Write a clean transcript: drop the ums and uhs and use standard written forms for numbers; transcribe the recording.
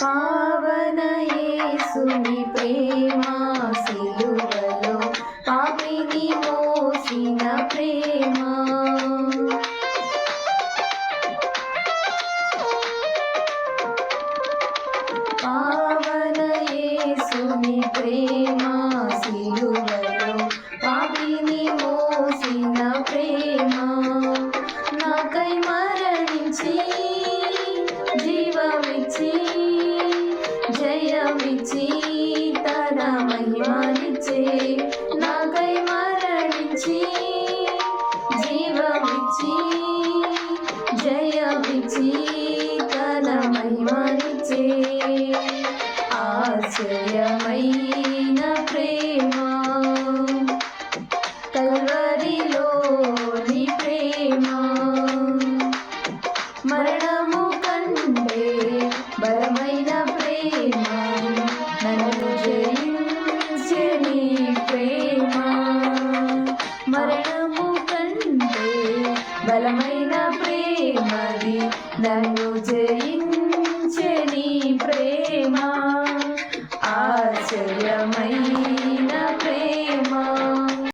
పావన యేసుని ప్రేమ సిలువలో పాపిని మోసిన ప్రేమ పావన యేసుని ప్రేమ సిలువలో పాపిని మోసిన ప్రేమ నాకై మరణించి జీవమిచ్చి జయమిచ్చి తన మహిమనిచ్చే నాకై మరణించి జీవమిచ్చి జయమిచ్చి తన మహిమనిచ్చే ఆశ్చర్యమైన ప్రేమ కల్వరిలోని ప్రేమ మరణము కంటే బలమైన ప్రేమ నన్ను జయించే నీ ప్రేమ మరణము కంటే బలమైన ప్రేమది నన్ను జయించే